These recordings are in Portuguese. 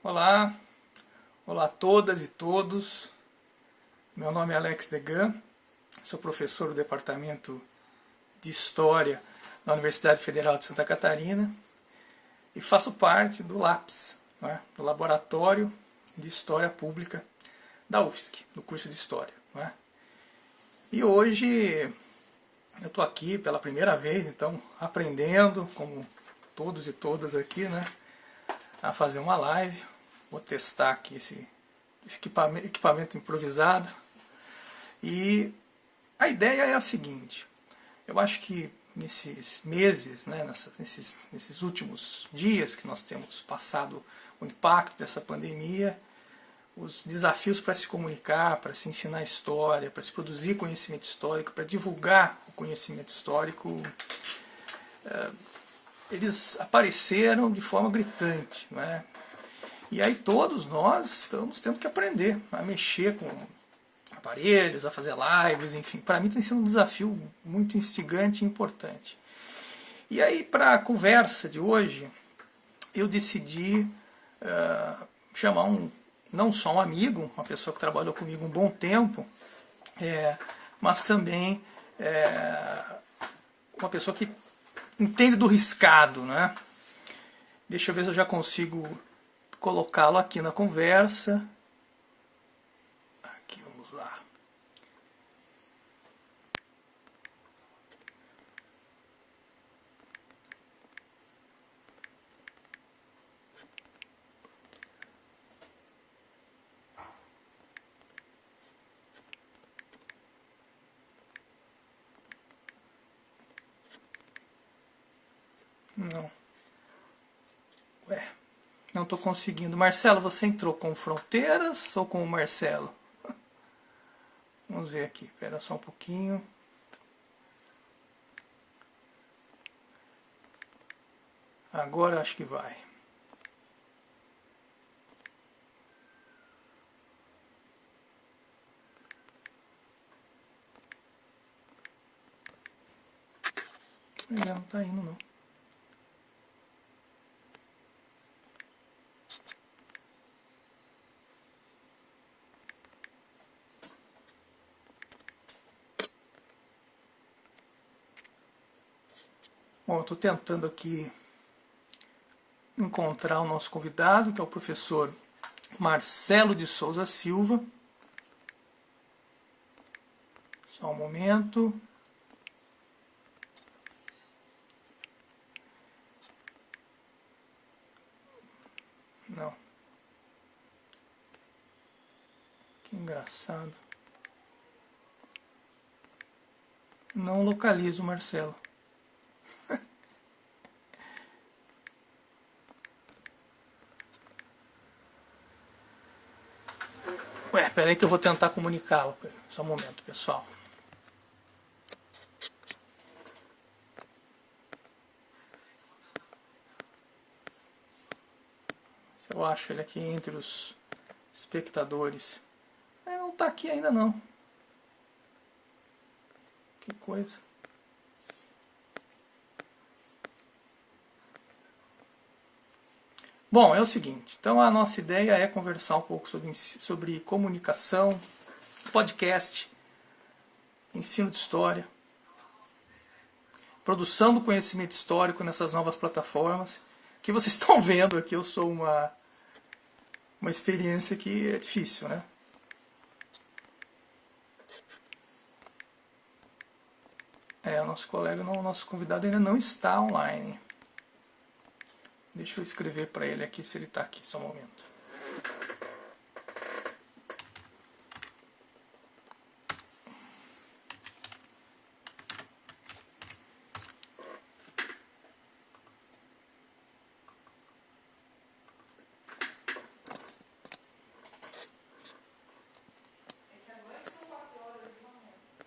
Olá, olá a todas e todos. Meu nome é Alex Degan, sou professor do Departamento de História da Universidade Federal de Santa Catarina e faço parte do LAPS, né, do Laboratório de História Pública da UFSC, do curso de História. Né. E hoje eu estou aqui pela primeira vez, então aprendendo, como todos e todas aqui, né, a fazer uma live. Vou testar aqui esse equipamento improvisado. E a ideia é a seguinte: eu acho que nesses meses, né, nesses últimos dias que nós temos passado o impacto dessa pandemia, os desafios para se comunicar, para se ensinar história, para se produzir conhecimento histórico, para divulgar o conhecimento histórico, eles apareceram de forma gritante, não é? E aí todos nós estamos tendo que aprender a mexer com aparelhos, a fazer lives, enfim. Para mim tem sido um desafio muito instigante e importante. E aí, para a conversa de hoje, eu decidi chamar não só um amigo, uma pessoa que trabalhou comigo um bom tempo, mas também uma pessoa que entende do riscado, né? Deixa eu ver se eu já consigo colocá-lo aqui na conversa. Aqui, vamos lá. Não. Ué, não estou conseguindo. Marcelo, você entrou com Fronteiras ou com o Marcelo? Vamos ver aqui. Espera só um pouquinho. Agora acho que vai. Não está indo não. Bom, eu estou tentando aqui encontrar o nosso convidado, que é o professor Marcelo de Souza Silva. Só um momento. Não. Que engraçado. Não localizo o Marcelo. Ué, peraí que eu vou tentar comunicá-lo. Só um momento, pessoal. Se eu acho ele aqui entre os espectadores. Ele não está aqui ainda não. Que coisa. Bom, é o seguinte. Então a nossa ideia é conversar um pouco sobre comunicação, podcast, ensino de história, produção do conhecimento histórico nessas novas plataformas, que vocês estão vendo aqui. Eu sou uma experiência que é difícil, né? O nosso colega, o nosso convidado ainda não está online. Deixa eu escrever para ele aqui se ele está aqui, só um momento.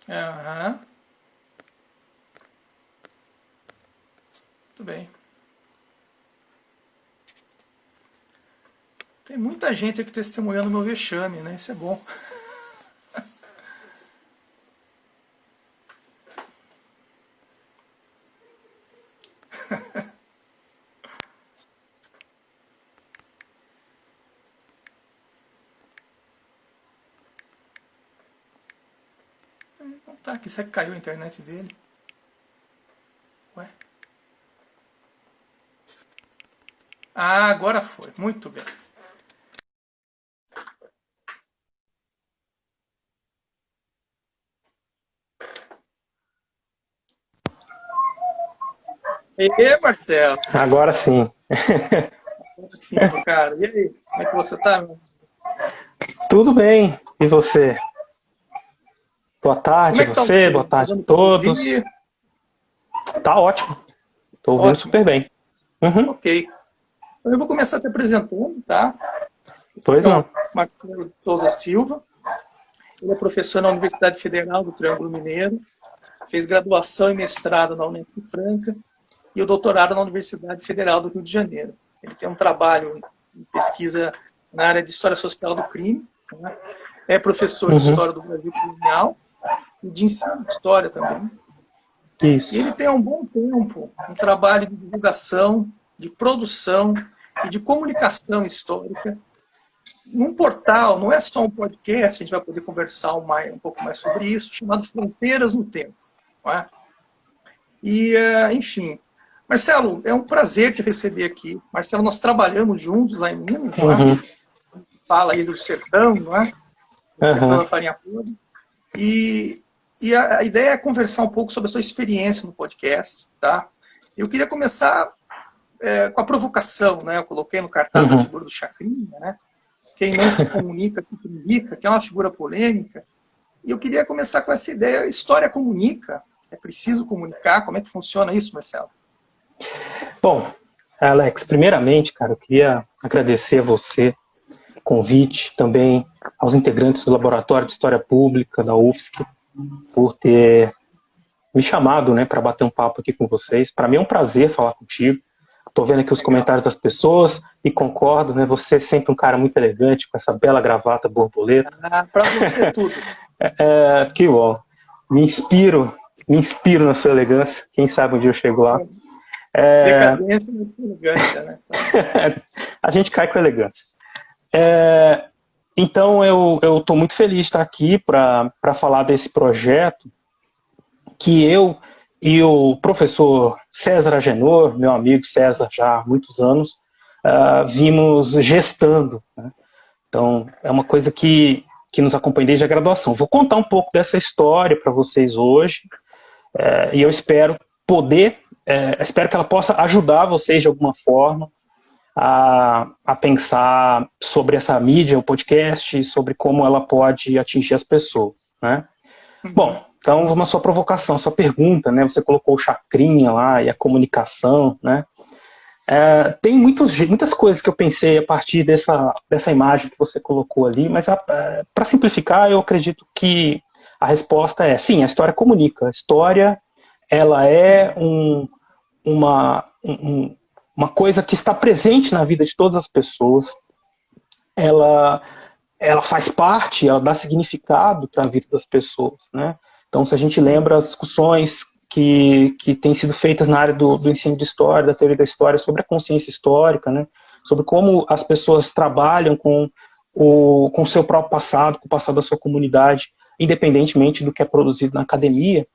Aham. Tudo bem. Tem muita gente aqui testemunhando meu vexame, né? Isso é bom. Tá, que será que caiu a internet dele? Ué? Ah, agora foi. Muito bem. E Marcelo? Agora sim. Sim, meu cara. E aí? Como é que você tá, meu? Tudo bem. E você? Boa Como tarde, é que tá o você. som? Boa Tá tarde a dando pra todos. ouvir? Tá ótimo. Tô ouvindo Ótimo. super bem. Uhum. Ok. Então eu vou começar te apresentando, tá? Pois não. Então, Marcelo de Souza Silva. Ele é professor na Universidade Federal do Triângulo Mineiro. Fez graduação e mestrado na Unesp Franca e o doutorado na Universidade Federal do Rio de Janeiro. Ele tem um trabalho em pesquisa na área de História Social do Crime, né? É professor de Uhum. História do Brasil Colonial e de Ensino de História também. E Isso. ele tem há um bom tempo um trabalho de divulgação, de produção e de comunicação histórica num portal, não é só um podcast, a gente vai poder conversar um pouco mais sobre isso, chamado Fronteiras no Tempo. Não é? E, enfim, Marcelo, é um prazer te receber aqui. Marcelo, nós trabalhamos juntos lá em Minas, não é? Uhum. Fala aí do sertão, não é? Do sertão Uhum. da farinha podre. E a ideia é conversar um pouco sobre a sua experiência no podcast, tá? Eu queria começar com a provocação, né? Eu coloquei no cartaz a Uhum. figura do Chacrinha, né? Quem não se comunica, se comunica, que é uma figura polêmica. E eu queria começar com essa ideia, história comunica, é preciso comunicar, como é que funciona isso, Marcelo? Bom, Alex, primeiramente, cara, eu queria agradecer a você, o convite, também aos integrantes do Laboratório de História Pública da UFSC, por ter me chamado, né, para bater um papo aqui com vocês. Para mim é um prazer falar contigo. Estou vendo aqui os Legal. comentários das pessoas e concordo, né? Você é sempre um cara muito elegante, com essa bela gravata borboleta. Para você tudo. Que bom. Me inspiro na sua elegância. Quem sabe um dia eu chego lá. Decadência, mas com elegância, né? Então, A gente cai com elegância. Então eu estou muito feliz de estar aqui para falar desse projeto que eu e o professor César Agenor, meu amigo César já há muitos anos, vimos gestando, né? Então é uma coisa que nos acompanha desde a graduação. Vou contar um pouco dessa história para vocês hoje, e eu espero espero que ela possa ajudar vocês de alguma forma a pensar sobre essa mídia, o podcast, sobre como ela pode atingir as pessoas, né? Bom, então uma sua provocação, sua pergunta, né? Você colocou o chacrinha lá e a comunicação, né? Tem muitas coisas que eu pensei a partir dessa imagem que você colocou ali, mas para simplificar, eu acredito que a resposta é sim, a história comunica. A história, ela é uma coisa que está presente na vida de todas as pessoas. Ela faz parte, ela dá significado para a vida das pessoas, né? Então, se a gente lembra as discussões que têm sido feitas na área do ensino de história, da teoria da história, sobre a consciência histórica, né? Sobre como as pessoas trabalham com o seu próprio passado, com o passado da sua comunidade, independentemente do que é produzido na academia,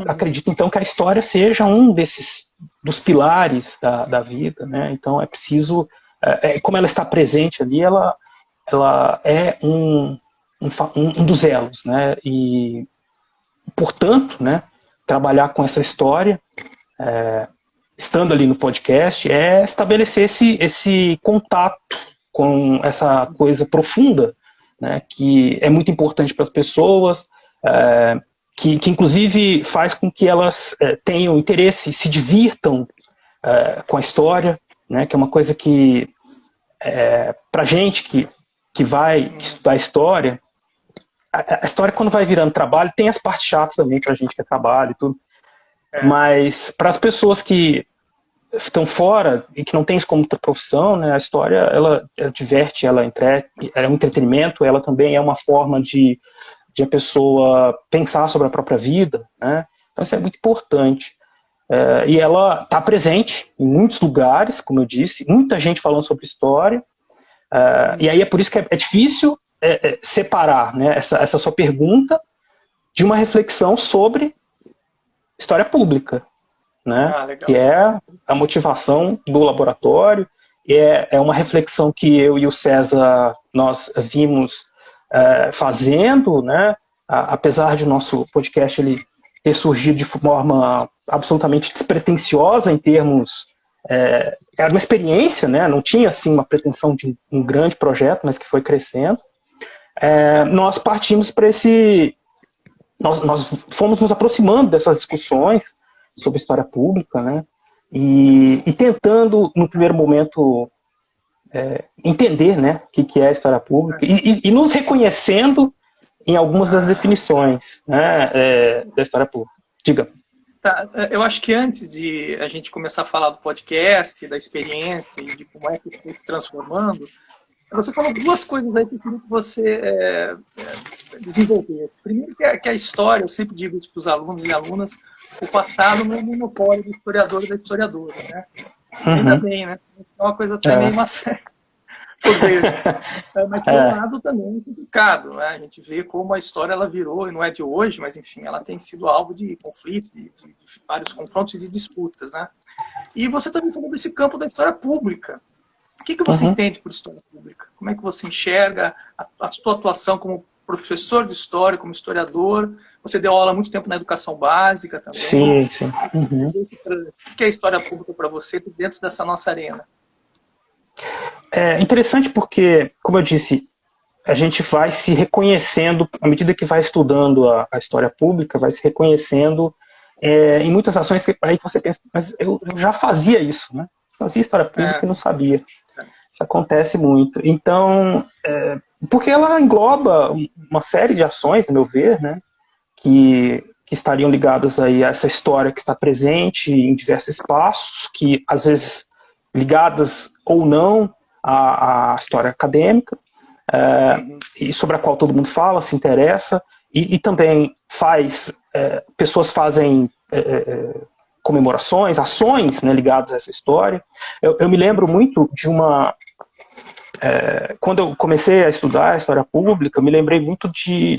acredito então que a história seja um dos pilares da vida, né? Então é preciso, como ela está presente ali, ela é um dos elos, né? E portanto, né, trabalhar com essa história, estando ali no podcast, é estabelecer esse contato com essa coisa profunda, né, que é muito importante para as pessoas, que inclusive faz com que elas tenham interesse, se divirtam com a história, né, que é uma coisa que, para gente que vai estudar história, a história, quando vai virando trabalho, tem as partes chatas também pra gente que é trabalho e tudo. Mas para as pessoas que estão fora e que não têm isso como profissão, né, a história, ela diverte, ela é um entretenimento, ela também é uma forma de a pessoa pensar sobre a própria vida, né? Então isso é muito importante. E ela está presente em muitos lugares, como eu disse, muita gente falando sobre história, e aí é por isso que é difícil separar, né, essa sua pergunta, de uma reflexão sobre história pública, né? Que é a motivação do laboratório, é uma reflexão que eu e o César nós vimos fazendo, né? Apesar de o nosso podcast ele ter surgido de forma absolutamente despretensiosa em termos... era uma experiência, né? Não tinha assim uma pretensão de um grande projeto, mas que foi crescendo. Nós partimos para esse... Nós fomos nos aproximando dessas discussões sobre história pública, né? E tentando, no primeiro momento, entender, né, o que é a história pública e nos reconhecendo em algumas das definições, né, da história pública. Diga. Tá, eu acho que antes de a gente começar a falar do podcast, da experiência e de como é que isso foi se transformando, você falou duas coisas aí que eu queria que você desenvolvesse. Primeiro, que a história, eu sempre digo isso para os alunos e alunas, o passado não é monopólio do historiador e da historiadora, né? Ainda bem, né? Isso é uma coisa até meio maçante, por vezes. Mas tem um lado também complicado, né? A gente vê como a história ela virou, e não é de hoje, mas enfim, ela tem sido alvo de conflito, de vários confrontos e de disputas, né? E você também falou desse campo da história pública. O que você entende por história pública? Como é que você enxerga a sua atuação como professor de história, como historiador? Você deu aula há muito tempo na educação básica também. Sim, sim. O que é história pública para você dentro dessa nossa arena? É interessante porque, como eu disse, a gente vai se reconhecendo, à medida que vai estudando a história pública, vai se reconhecendo em muitas ações que aí você pensa, mas eu já fazia isso, né? Fazia história pública e não sabia. Isso acontece muito. Então, porque ela engloba uma série de ações, no meu ver, né, que estariam ligadas aí a essa história que está presente em diversos espaços, que às vezes ligadas ou não à história acadêmica, e sobre a qual todo mundo fala, se interessa, e também pessoas fazem comemorações, ações, né, ligadas a essa história. Eu me lembro muito de uma... quando eu comecei a estudar a história pública, eu me lembrei muito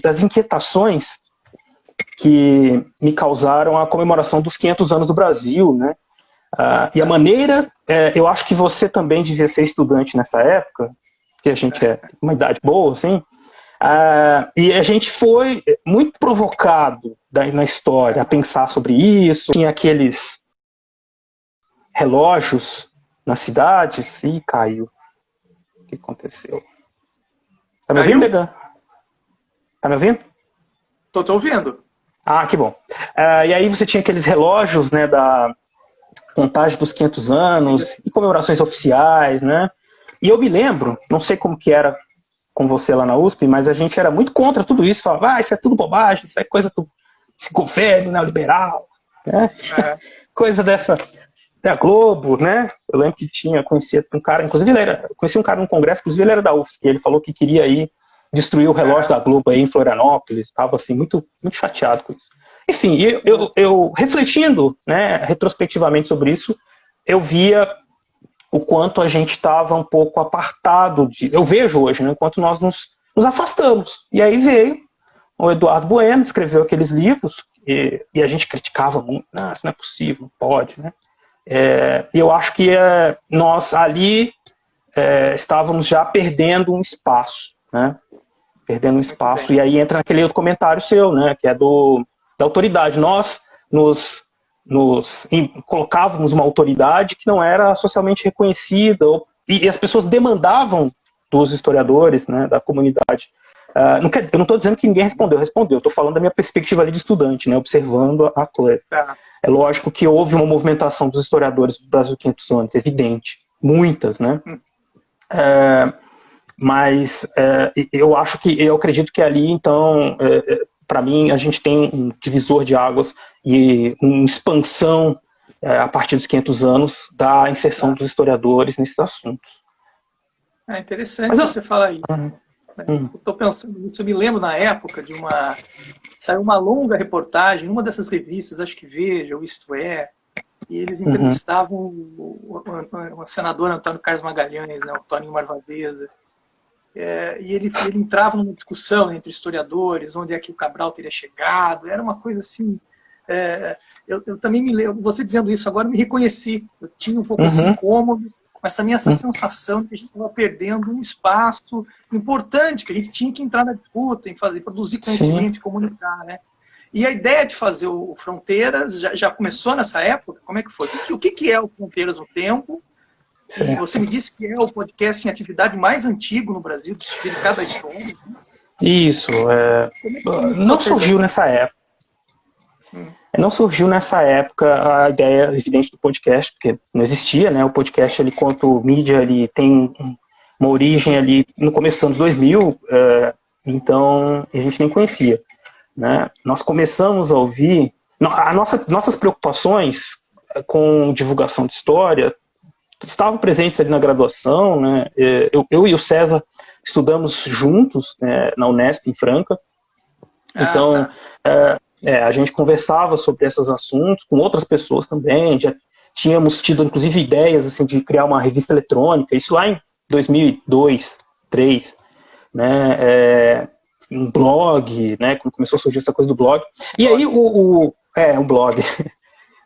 das inquietações que me causaram a comemoração dos 500 anos do Brasil, né? E a maneira... eu acho que você também devia ser estudante nessa época, porque a gente é uma idade boa, assim, e a gente foi muito provocado na história a pensar sobre isso. Tinha aqueles relógios nas cidades e caiu. O que aconteceu? Tá me ouvindo, Degan? Tá me ouvindo? Tô ouvindo. Ah, que bom. E aí você tinha aqueles relógios, né, da contagem dos 500 anos e comemorações oficiais, né? E eu me lembro, não sei como que era com você lá na USP, mas a gente era muito contra tudo isso, falava, isso é tudo bobagem, isso é coisa do esse governo neoliberal, né? Coisa dessa da Globo, né? Eu lembro que conhecia um cara, inclusive conheci um cara num congresso, inclusive ele era da UFSC, ele falou que queria ir destruir o relógio da Globo aí em Florianópolis, estava assim, muito, muito chateado com isso. Enfim, eu refletindo, né, retrospectivamente sobre isso, eu via o quanto a gente estava um pouco apartado eu vejo hoje, né, o quanto nós nos afastamos. E aí veio o Eduardo Bueno, escreveu aqueles livros, e a gente criticava muito, não, isso não é possível, não pode, né? E eu acho que nós ali estávamos já perdendo um espaço, né? Perdendo um espaço, e aí entra aquele outro comentário seu, né, que é da autoridade. Nós colocávamos uma autoridade que não era socialmente reconhecida, e as pessoas demandavam dos historiadores, né, da comunidade. Eu não estou dizendo que ninguém respondeu, eu estou falando da minha perspectiva ali de estudante, né, observando a coisa. É lógico que houve uma movimentação dos historiadores do Brasil 500 anos, evidente, muitas, né? Mas eu acredito que ali, então, para mim, a gente tem um divisor de águas e uma expansão a partir dos 500 anos da inserção dos historiadores nesses assuntos. É interessante você falar isso. Estou pensando nisso, eu me lembro na época saiu uma longa reportagem numa dessas revistas, acho que Veja ou Isto É, e eles entrevistavam o senador Antônio Carlos Magalhães, né, o Toninho Marvadeza. e ele entrava numa discussão entre historiadores, onde é que o Cabral teria chegado, era uma coisa assim... eu também me lembro, você dizendo isso agora, me reconheci, eu tinha um pouco esse incômodo, mas também essa sensação de que a gente estava perdendo um espaço importante, que a gente tinha que entrar na disputa, em fazer, produzir conhecimento e comunicar, né? E a ideia de fazer o Fronteiras já começou nessa época? Como é que foi? O que é o Fronteiras no Tempo? E você me disse que é o podcast em atividade mais antigo no Brasil, dedicado à história. Isso. Não surgiu nessa época. Não surgiu nessa época a ideia evidente do podcast, porque não existia, né? O podcast, ele, quanto mídia, ele tem uma origem ali no começo dos anos 2000, então a gente nem conhecia, né? Nós começamos a ouvir... Nossas preocupações com divulgação de história estavam presentes ali na graduação, né? Eu e o César estudamos juntos, né, na Unesp, em Franca. Então, a gente conversava sobre esses assuntos com outras pessoas também. Já tínhamos tido, inclusive, ideias assim, de criar uma revista eletrônica, isso lá em 2002, 2003, né? Um blog, né? Quando começou a surgir essa coisa do blog. E aí, um blog.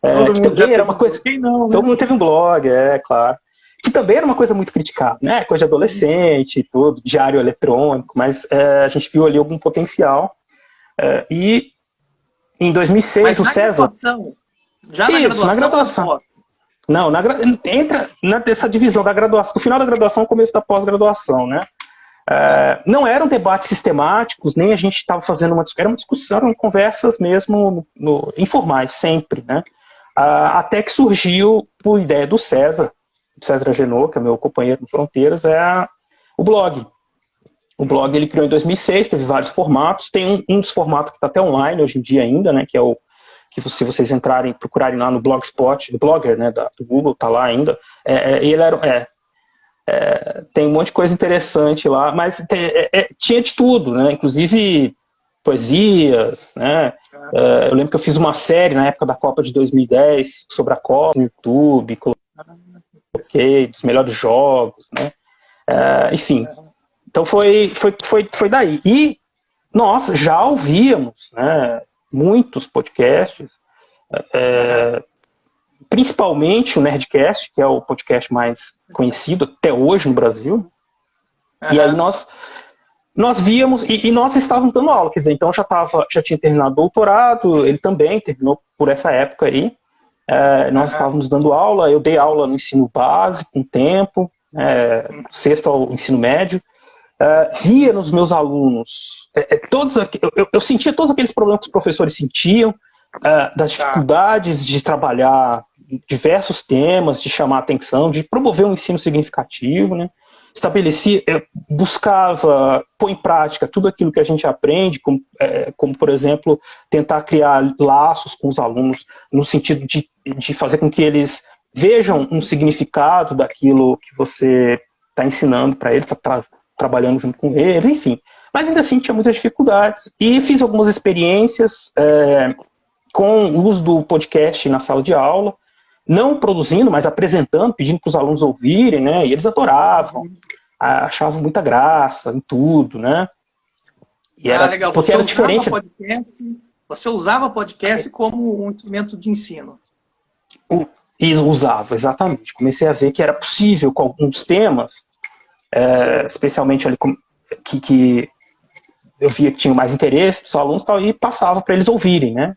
Todo mundo já era uma coisa. Quem não, né? Todo mundo teve um blog, claro. Que também era uma coisa muito criticada, né? Coisa de adolescente e tudo, diário eletrônico, mas a gente viu ali algum potencial. E em 2006 o César... Já na graduação? Na graduação. Não, entra nessa divisão da graduação, no final da graduação, começo da pós-graduação, né? Não eram debates sistemáticos, nem a gente estava fazendo era uma discussão, eram conversas mesmo informais, sempre, né? Até que surgiu, por ideia do César Agenor, que é meu companheiro no Fronteiras, o blog. O blog ele criou em 2006, teve vários formatos, tem um dos formatos que está até online hoje em dia ainda, né? Que é que se vocês procurarem lá no Blogspot, do Blogger, né? Do Google, tá lá ainda. Ele tem um monte de coisa interessante lá, mas tinha de tudo, né? Inclusive poesias, né? Eu lembro que eu fiz uma série na época da Copa de 2010 sobre a Copa no YouTube, coloquei dos melhores jogos, né? Enfim, então foi daí. E nós já ouvíamos, né, muitos podcasts, principalmente o Nerdcast, que é o podcast mais conhecido até hoje no Brasil. E aí nós víamos, e nós estávamos dando aula, quer dizer, então já tinha terminado o doutorado, ele também terminou por essa época aí. Nós estávamos dando aula, eu dei aula no ensino básico um tempo, sexto ao ensino médio, via nos meus alunos, eu sentia todos aqueles problemas que os professores sentiam, das dificuldades de trabalhar diversos temas, de chamar atenção, de promover um ensino significativo, né? Buscava pôr em prática tudo aquilo que a gente aprende, como por exemplo, tentar criar laços com os alunos, no sentido de fazer com que eles vejam um significado daquilo que você está ensinando para eles, está trabalhando junto com eles, enfim. Mas ainda assim tinha muitas dificuldades. E fiz algumas experiências com o uso do podcast na sala de aula, não produzindo, mas apresentando, pedindo para os alunos ouvirem, né? E eles adoravam, achavam muita graça em tudo, né? E legal. Porque era diferente. Você usava podcast como um instrumento de ensino? Usava, exatamente. Comecei a ver que era possível com alguns temas, especialmente ali que eu via que tinham mais interesse dos alunos, tal, e passava para eles ouvirem, né?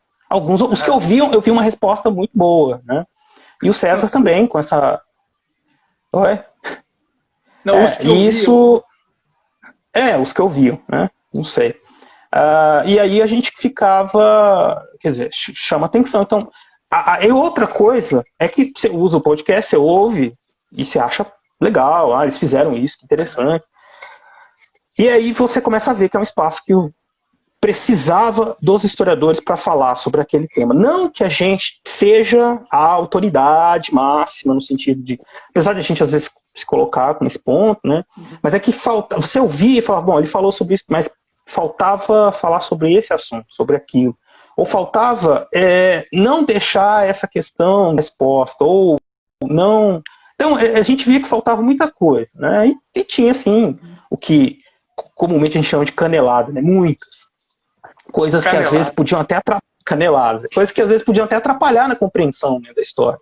Os que ouviam, eu vi uma resposta muito boa, né? E o César também, com essa... Oi? Não, os que isso... os que ouviam, né? Não sei. E aí a gente ficava... Quer dizer, chama atenção. Então, e outra coisa é que você usa o podcast, você ouve e você acha legal. Eles fizeram isso, que interessante. E aí você começa a ver que é um espaço que precisava dos historiadores para falar sobre aquele tema. Não que a gente seja a autoridade máxima, no sentido de... Apesar de a gente, às vezes, se colocar nesse ponto, né? Mas é que você ouvia e falava, bom, ele falou sobre isso, mas faltava falar sobre esse assunto, sobre aquilo. Ou faltava não deixar essa questão resposta, ou não... Então, a gente via que faltava muita coisa, né? E tinha, assim, o que comumente a gente chama de canelada, né? Muitas. Coisas que às vezes podiam até caneladas, coisas que às vezes podiam até atrapalhar na compreensão, né, da história.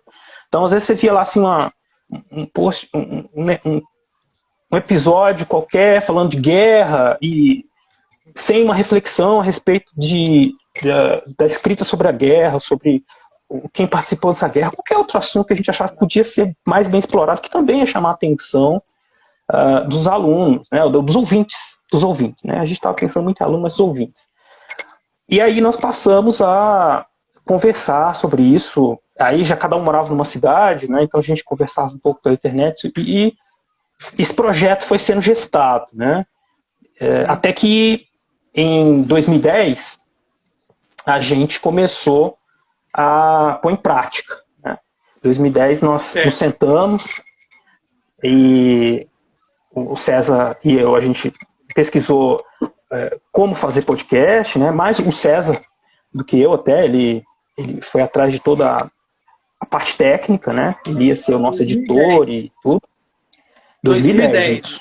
Então, às vezes você via lá assim um episódio qualquer falando de guerra e sem uma reflexão a respeito da escrita sobre a guerra, sobre quem participou dessa guerra, qualquer outro assunto que a gente achava que podia ser mais bem explorado, que também ia chamar a atenção dos alunos, né, dos ouvintes, né? A gente estava pensando muito em alunos, mas dos ouvintes. E aí nós passamos a conversar sobre isso. Aí já cada um morava numa cidade, né? Então a gente conversava um pouco pela internet e esse projeto foi sendo gestado, né? Até que em 2010 a gente começou a pôr em prática, né? Em 2010 nós nos sentamos e o César e eu, a gente pesquisou como fazer podcast, né? Mais o César do que eu até, ele foi atrás de toda a parte técnica, né? Ele ia ser o nosso editor e tudo. 2010.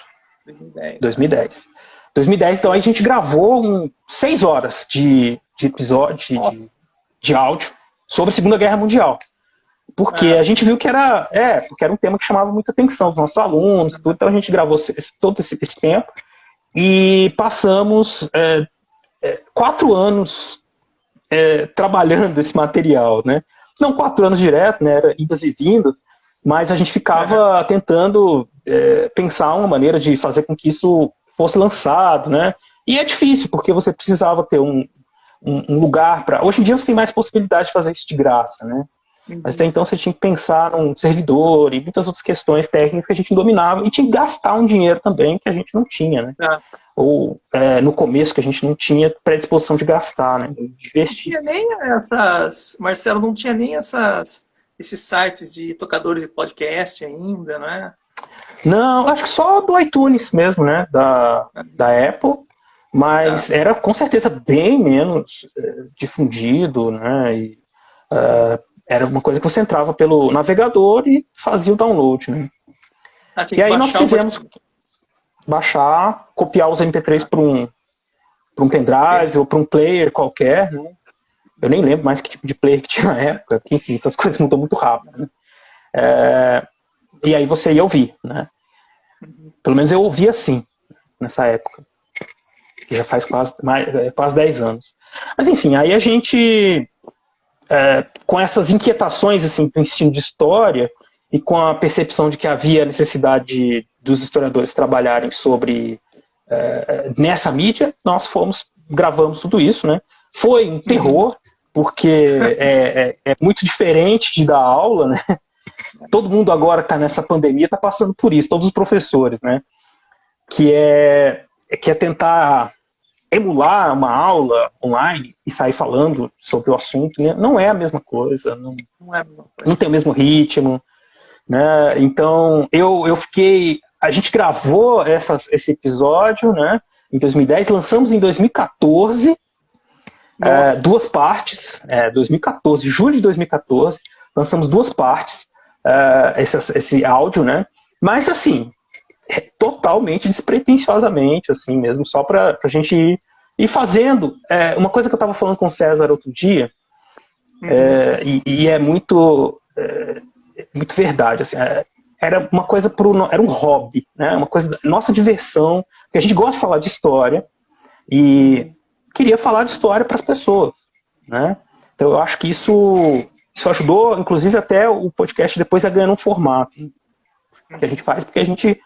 2010, então a gente gravou 6 horas de episódio, de áudio sobre a Segunda Guerra Mundial. Porque a gente viu que porque era um tema que chamava muita atenção dos nossos alunos, tudo, então a gente gravou todo esse tempo e passamos 4 anos trabalhando esse material, né? Não 4 anos direto, né? Era idas e vindas, mas a gente ficava tentando pensar uma maneira de fazer com que isso fosse lançado, né? E é difícil, porque você precisava ter um lugar para... Hoje em dia você tem mais possibilidade de fazer isso de graça, né? Mas até então você tinha que pensar num servidor e muitas outras questões técnicas que a gente não dominava e tinha que gastar um dinheiro também que a gente não tinha, né? Ou no começo que a gente não tinha predisposição de gastar, né? De investir. Não tinha nem Marcelo, não tinha nem esses sites de tocadores de podcast ainda, não é? Não, acho que só do iTunes mesmo, né? Da Apple, mas era com certeza bem menos difundido, né? E, era uma coisa que você entrava pelo navegador e fazia o download, né? E aí nós fizemos baixar, copiar os MP3 para um pendrive ou para um player qualquer, né? Eu nem lembro mais que tipo de player que tinha na época, porque enfim, essas coisas mudam muito rápido, né? E aí você ia ouvir, né? Pelo menos eu ouvi assim, nessa época, que já faz quase 10 anos. Mas enfim, aí a gente... com essas inquietações assim, do ensino de história e com a percepção de que havia necessidade dos historiadores trabalharem sobre nessa mídia, nós gravamos tudo isso, né? Foi um terror, porque é muito diferente de dar aula, né? Todo mundo agora que está nessa pandemia está passando por isso, todos os professores, né? Que é tentar emular uma aula online e sair falando sobre o assunto, né? Não é a mesma coisa, não tem o mesmo ritmo, né? Então a gente gravou esse episódio, né, em 2010, lançamos em 2014, 2 partes, 2014, julho de 2014, lançamos 2 partes, esse áudio, né? Mas assim, totalmente despretensiosamente, assim mesmo, só pra gente ir fazendo. Uma coisa que eu estava falando com o César outro dia, e é muito verdade, assim, era uma coisa era um hobby, né? Uma coisa, nossa diversão, porque a gente gosta de falar de história e queria falar de história para as pessoas, né? Então eu acho que isso ajudou, inclusive até o podcast depois a ganhar um formato que a gente faz, porque a gente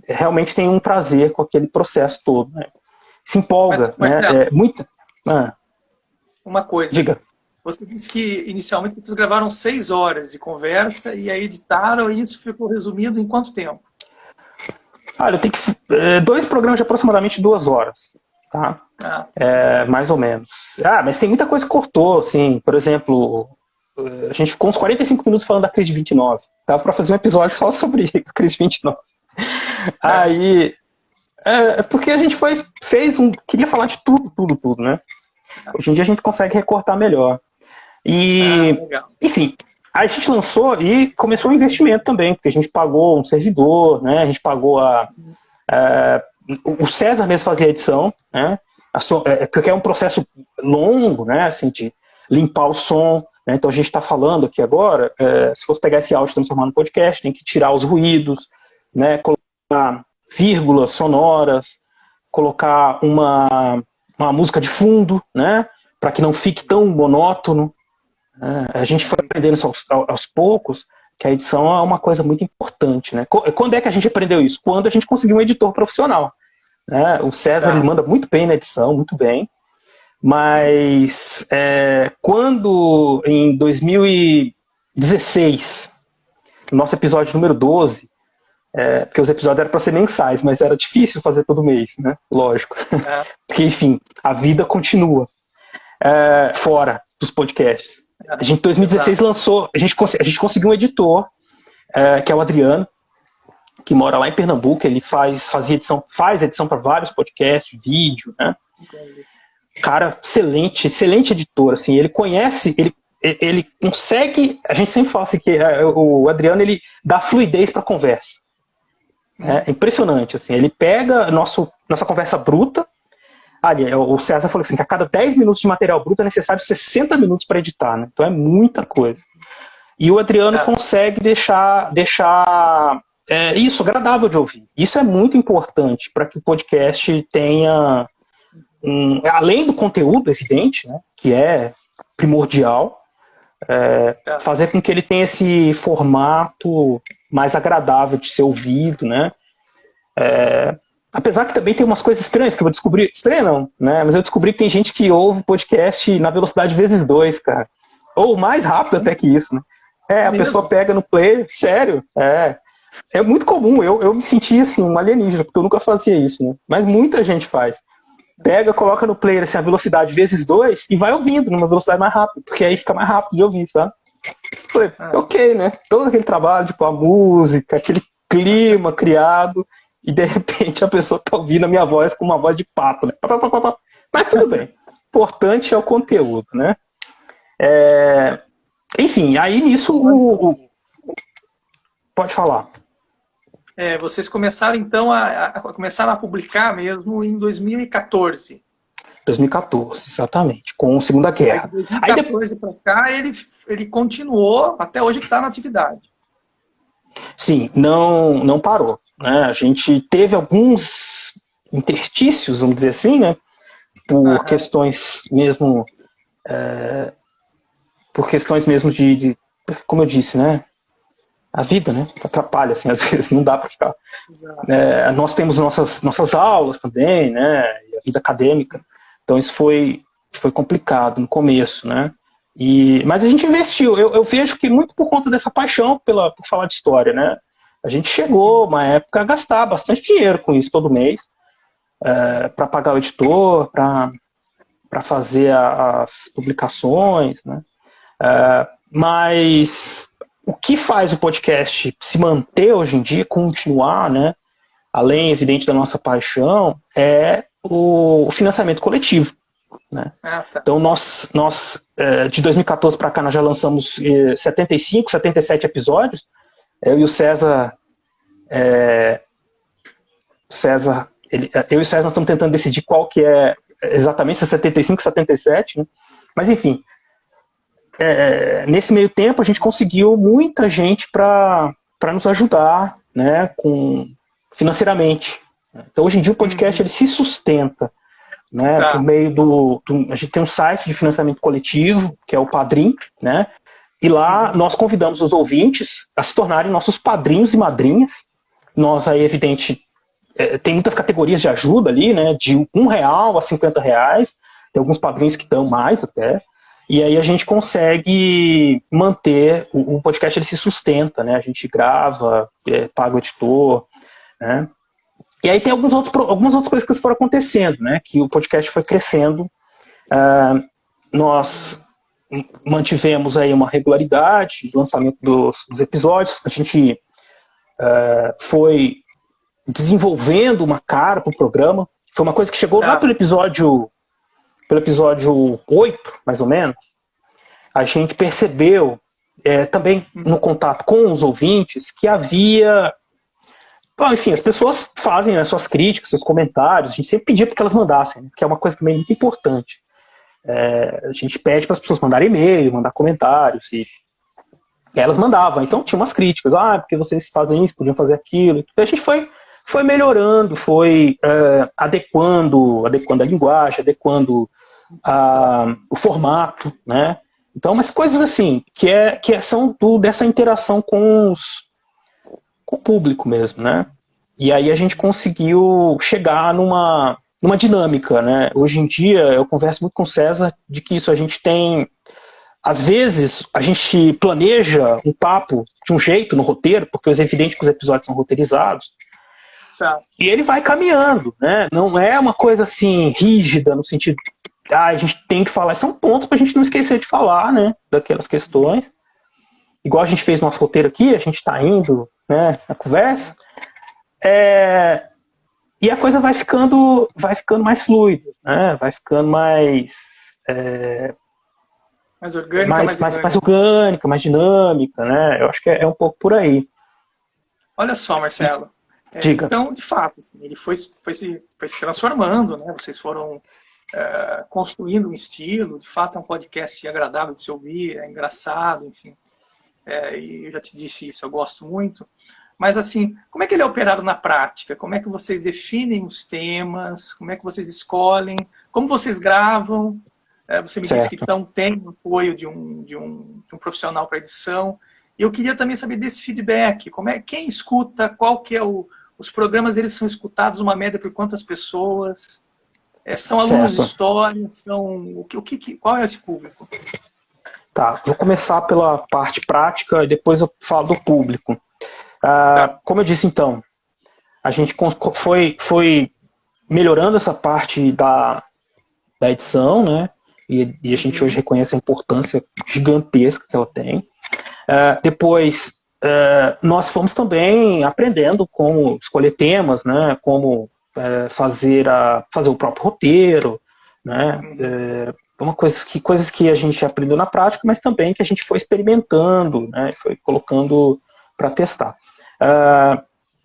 realmente tem um prazer com aquele processo todo, né? Se empolga, né? Muito. Uma coisa. Diga. Você disse que inicialmente vocês gravaram 6 horas de conversa e aí editaram, e isso ficou resumido em quanto tempo? Olha, eu tenho que 2 programas de aproximadamente 2 horas, tá? Mais ou menos. Mas tem muita coisa que cortou, assim, por exemplo, a gente ficou uns 45 minutos falando da crise de 29. Dava para fazer um episódio só sobre a crise de 29. Aí, porque a gente queria falar de tudo, né? Hoje em dia a gente consegue recortar melhor. E, enfim, a gente lançou e começou o investimento também, porque a gente pagou um servidor, né? A gente pagou O César mesmo fazia a edição, né? Porque é um processo longo, né? Assim, de limpar o som, né? Então a gente está falando aqui agora, se fosse pegar esse áudio e transformar no podcast, tem que tirar os ruídos, né? Colocar vírgulas sonoras, colocar uma música de fundo, né? Para que não fique tão monótono. A gente foi aprendendo isso aos poucos, que a edição é uma coisa muito importante, né? Quando é que a gente aprendeu isso? Quando a gente conseguiu um editor profissional, né? O César, ele manda muito bem na edição, muito bem, mas quando em 2016, no nosso episódio número 12, porque os episódios eram para ser mensais, mas era difícil fazer todo mês, né? Lógico. Porque, enfim, a vida continua fora dos podcasts. A gente, em 2016, lançou, a gente conseguiu um editor, que é o Adriano, que mora lá em Pernambuco. Ele faz edição para vários podcasts, vídeo, né? Cara, excelente editor, assim, ele conhece, ele consegue, a gente sempre fala assim, que o Adriano, ele dá fluidez para a conversa. É impressionante, assim, ele pega nossa conversa bruta. O César falou assim, que a cada 10 minutos de material bruto é necessário 60 minutos para editar, né? Então é muita coisa. E o Adriano consegue deixar isso agradável de ouvir. Isso é muito importante para que o podcast tenha, além do conteúdo evidente, né, que é primordial, fazer com que ele tenha esse formato mais agradável de ser ouvido, né? Apesar que também tem umas coisas estranhas que eu descobri. Estranha não, né? Mas eu descobri que tem gente que ouve podcast na velocidade vezes 2, cara. Ou mais rápido até que isso, né? A pessoa pega no player, sério. É muito comum. Eu me senti assim, um alienígena, porque eu nunca fazia isso, né? Mas muita gente faz. Pega, coloca no player assim, a velocidade vezes 2 e vai ouvindo numa velocidade mais rápida, porque aí fica mais rápido de ouvir, sabe? Falei, ok, né? Todo aquele trabalho, tipo, a música, aquele clima criado. E de repente a pessoa tá ouvindo a minha voz com uma voz de pato, né? Mas tudo bem. O importante é o conteúdo, né? Enfim, aí nisso pode falar. Vocês começaram então começaram a publicar mesmo em 2014. 2014, exatamente, com a Segunda Guerra. Aí 2014 para cá ele continuou até hoje que está na atividade. Sim, não parou, né? A gente teve alguns interstícios, vamos dizer assim, né? Por questões mesmo de, como eu disse, né? A vida, né? Atrapalha, assim, às vezes não dá para ficar. Nós temos nossas aulas também, né? E a vida acadêmica. Então isso foi complicado no começo, né? Mas a gente investiu. Eu vejo que muito por conta dessa paixão por falar de história, né? A gente chegou, uma época, a gastar bastante dinheiro com isso todo mês, para pagar o editor, para fazer as publicações, né? Mas o que faz o podcast se manter hoje em dia, continuar, né? Além, evidente, da nossa paixão, é o financiamento coletivo. Né? Então nós de 2014 para cá nós já lançamos 75, 77 episódios. Eu e o César eu e o César nós estamos tentando decidir qual que é exatamente, se é 75, 77, né? Mas enfim, nesse meio tempo a gente conseguiu muita gente para nos ajudar, né, financeiramente. Então hoje em dia o podcast ele se sustenta, né, por meio a gente tem um site de financiamento coletivo, que é o Padrim, né, e lá nós convidamos os ouvintes a se tornarem nossos padrinhos e madrinhas. Nós aí, evidente, tem muitas categorias de ajuda ali, né, de R$1 a R$50, tem alguns padrinhos que dão mais até, e aí a gente consegue manter, o podcast ele se sustenta, né, a gente grava, paga o editor, né. E aí tem algumas outras coisas que foram acontecendo, né? Que o podcast foi crescendo. Nós mantivemos aí uma regularidade de lançamento dos episódios. A gente foi desenvolvendo uma cara para o programa. Foi uma coisa que chegou lá pelo episódio 8, mais ou menos. A gente percebeu, também no contato com os ouvintes, que havia Bom, enfim, as pessoas fazem, né, suas críticas, seus comentários. A gente sempre pedia para que elas mandassem, né, que é uma coisa também muito importante. A gente pede para as pessoas mandarem e-mail, mandar comentários, e elas mandavam. Então tinha umas críticas, porque vocês fazem isso, podiam fazer aquilo. E a gente foi melhorando, foi adequando a linguagem, adequando o formato, né? Então, umas coisas assim, que são dessa interação com o público mesmo, né? E aí a gente conseguiu chegar numa dinâmica, né? Hoje em dia, eu converso muito com o César de que isso a gente tem... Às vezes, a gente planeja um papo de um jeito no roteiro, porque é evidente que os episódios são roteirizados, Tá. e ele vai caminhando, né? Não é uma coisa assim, rígida, no sentido... a gente tem que falar. São pontos pra gente não esquecer de falar, né? Daquelas questões. Igual a gente fez nosso roteiro aqui, a gente tá indo, né, na conversa. E a coisa vai ficando mais fluida, né? Vai ficando mais orgânica, mais dinâmica, né? Eu acho que é um pouco por aí. Olha só, Marcelo. Diga. Então, de fato, assim, ele foi se transformando, né? Vocês foram construindo um estilo. De fato, é um podcast agradável de se ouvir, é engraçado, enfim. E eu já te disse isso, eu gosto muito. Mas, assim, como é que ele é operado na prática? Como é que vocês definem os temas? Como é que vocês escolhem? Como vocês gravam? Você me disse que tem o apoio de um profissional para edição. E eu queria também saber desse feedback. Quem escuta? Qual que é os programas, eles são escutados uma média por quantas pessoas? São alunos de história? Qual é esse público? Tá, vou começar pela parte prática e depois eu falo do público. Como eu disse, então, a gente foi melhorando essa parte da edição, né? E a gente hoje reconhece a importância gigantesca que ela tem. Depois, nós fomos também aprendendo como escolher temas, né? Como fazer o próprio roteiro, né? Coisas que a gente aprendeu na prática, mas também que a gente foi experimentando, né? Foi colocando para testar.